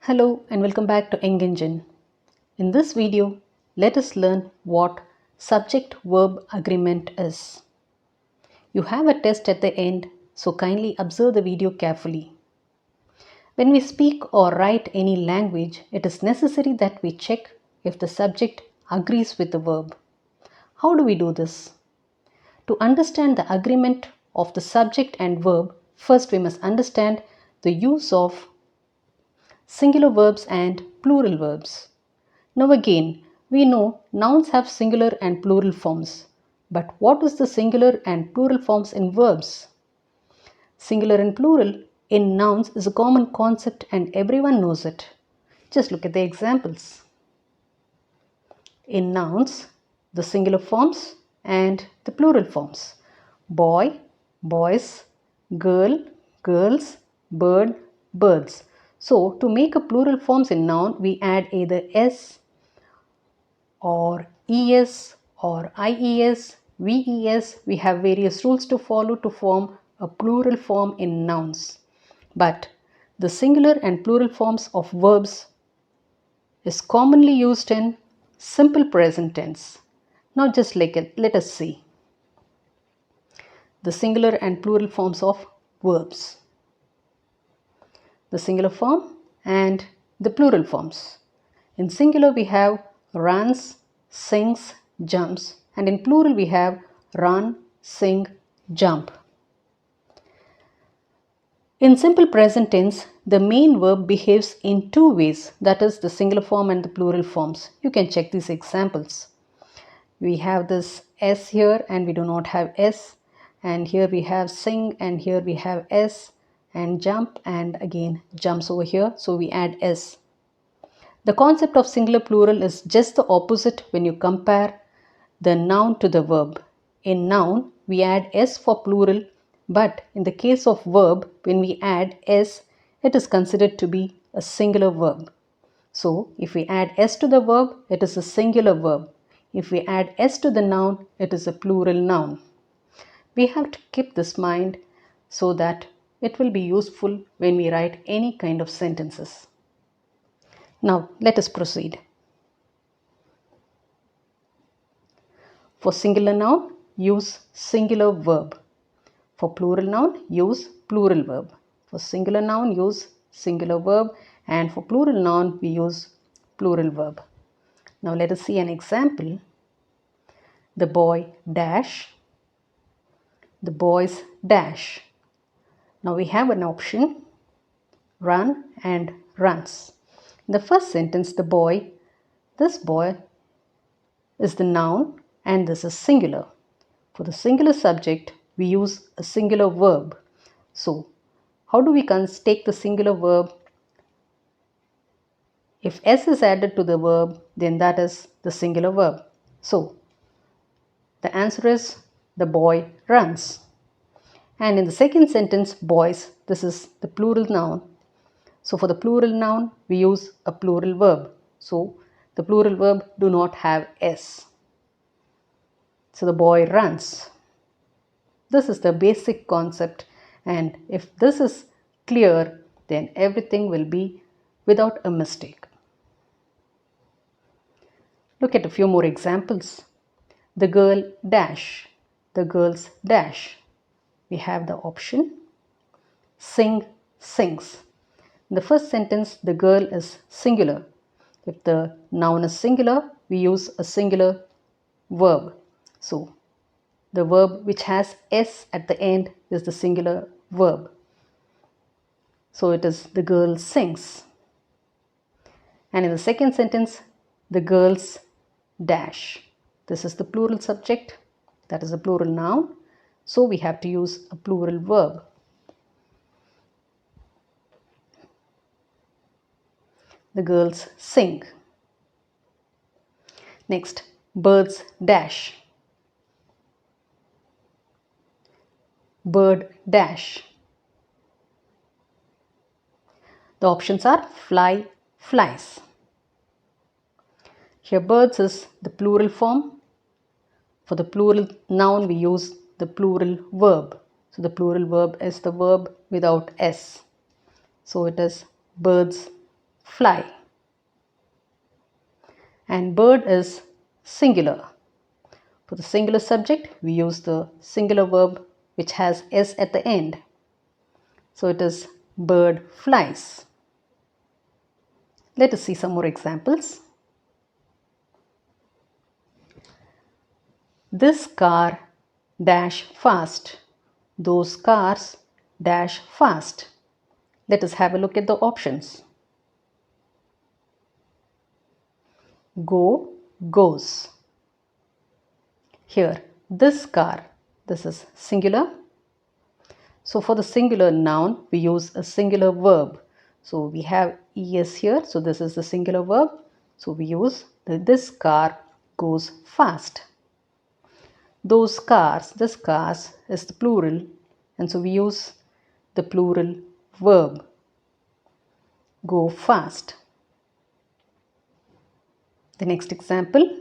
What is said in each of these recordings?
Hello and welcome back to ENG. In this video, let us learn what subject-verb agreement is. You have a test at the end, so kindly observe the video carefully. When we speak or write any language, it is necessary that we check if the subject agrees with the verb. How do we do this? To understand the agreement of the subject and verb, first we must understand the use of singular verbs and plural verbs. Now again, we know nouns have singular and plural forms. But what is the singular and plural forms in verbs? Singular and plural in nouns is a common concept and everyone knows it. Just look at the examples. In nouns, the singular forms and the plural forms. Boy, boys, girl, girls, bird, birds. So to make a plural forms in noun, we add either s or es or ies, ves. We have various rules to follow to form a plural form in nouns. But the singular and plural forms of verbs is commonly used in simple present tense. Now just let us see the singular and plural forms of verbs. The singular form and the plural forms. In singular we have runs, sings, jumps, and in plural we have run, sing, jump. In simple present tense, the main verb behaves in two ways, that is the singular form and the plural forms. You can check these examples. We have this s here and we do not have s, and here we have sing and here we have s, and jump and again jumps over here, so we add s. The concept of singular plural is just the opposite when you compare the noun to the verb. In noun, we add s for plural, but in the case of verb, when we add s, it is considered to be a singular verb. So, if we add s to the verb, it is a singular verb. If we add s to the noun, it is a plural noun. We have to keep this in mind so that it will be useful when we write any kind of sentences. Now, let us proceed. For singular noun, use singular verb. For plural noun, use plural verb. For singular noun, use singular verb, and for plural noun, we use plural verb. Now, let us see an example. The boy dash. The boys dash. Now, we have an option run and runs. In the first sentence, this boy is the noun and this is singular. For the singular subject, we use a singular verb. So, how do we take the singular verb? If s is added to the verb, then that is the singular verb. So, the answer is the boy runs. And in the second sentence, boys, this is the plural noun. So, for the plural noun, we use a plural verb. So, the plural verb do not have s. So, the boy runs. This is the basic concept, and if this is clear, then everything will be without a mistake. Look at a few more examples. The girl dash. The girls dash. We have the option sing, sings. In the first sentence, the girl is singular. If the noun is singular, we use a singular verb. So, the verb which has s at the end is the singular verb. So, it is the girl sings. And in the second sentence, the girls dash. This is the plural subject, that is a plural noun. So, we have to use a plural verb. The girls sing. Next, birds dash. Bird dash. The options are fly, flies. Here birds is the plural form. For the plural noun, we use the plural verb. So the plural verb is the verb without s. So it is birds fly. And bird is singular. For the singular subject, we use the singular verb which has s at the end. So it is bird flies. Let us see some more examples. This car dash fast. Those cars dash fast. Let us have a look at the options. Go, goes. Here, this car, this is singular. So for the singular noun, we use a singular verb. So we have es here. So this is the singular verb. So we use this car goes fast. Those cars, this cars is the plural. And so we use the plural verb. Go fast. The next example.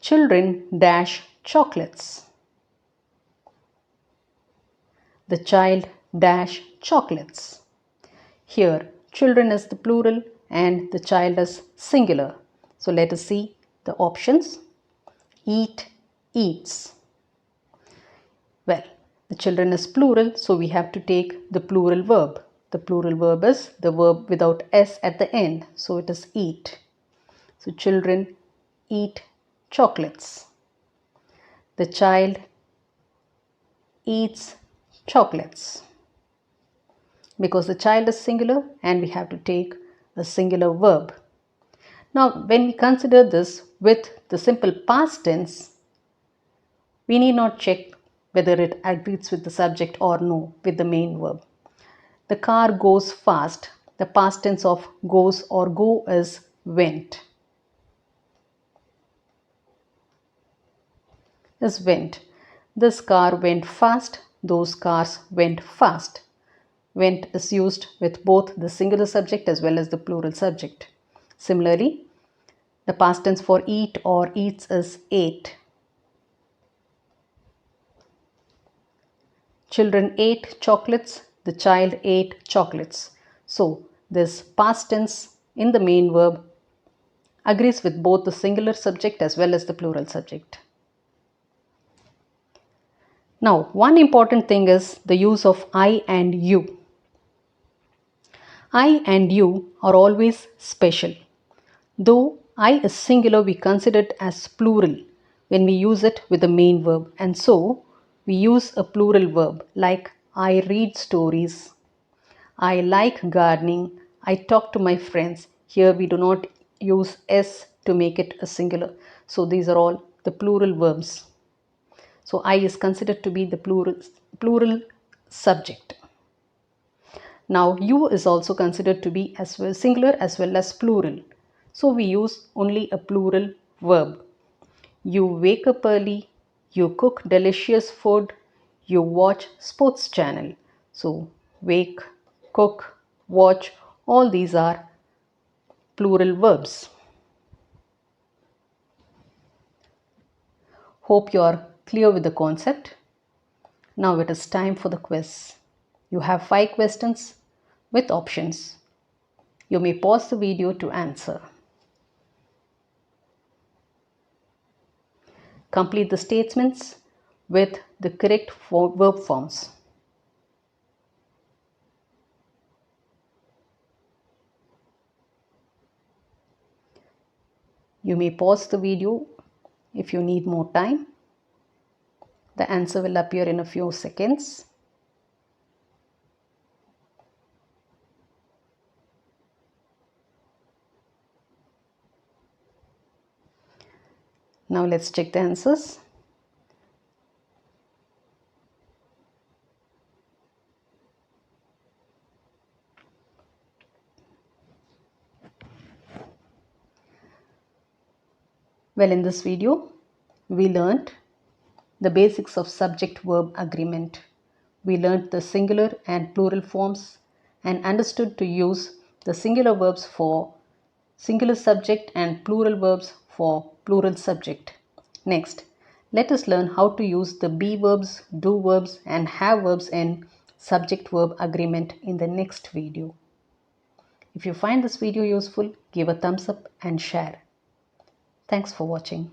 Children dash chocolates. The child dash chocolates. Here, children is the plural and the child is singular. So let us see the options. Eat, eats. Well, the children is plural, so we have to take the plural verb. The plural verb is the verb without s at the end, so it is eat. So children eat chocolates. The child eats chocolates. Because the child is singular and we have to take a singular verb. Now, when we consider this with the simple past tense, we need not check whether it agrees with the subject or no with the main verb. The car goes fast. The past tense of goes or go is went. Is went. This car went fast. Those cars went fast. Went is used with both the singular subject as well as the plural subject. Similarly, the past tense for eat or eats is ate. Children ate chocolates. The child ate chocolates. So, this past tense in the main verb agrees with both the singular subject as well as the plural subject. Now, one important thing is the use of I and you. I and you are always special. Though I is singular, we consider it as plural when we use it with the main verb. And so, we use a plural verb like I read stories, I like gardening, I talk to my friends. Here we do not use s to make it a singular. So, these are all the plural verbs. So, I is considered to be the plural subject. Now, you is also considered to be as well singular as well as plural. So, we use only a plural verb. You wake up early, you cook delicious food, you watch sports channel. So, wake, cook, watch, all these are plural verbs. Hope you are clear with the concept. Now it is time for the quiz. You have 5 questions with options. You may pause the video to answer. Complete the statements with the correct verb forms. You may pause the video if you need more time. The answer will appear in a few seconds. Now let's check the answers. Well, in this video, we learned the basics of subject-verb agreement. We learned the singular and plural forms and understood to use the singular verbs for singular subject and plural verbs for plural subject. Next, let us learn how to use the be verbs, do verbs and have verbs in subject-verb agreement in the next video. If you find this video useful, give a thumbs up and share. Thanks for watching.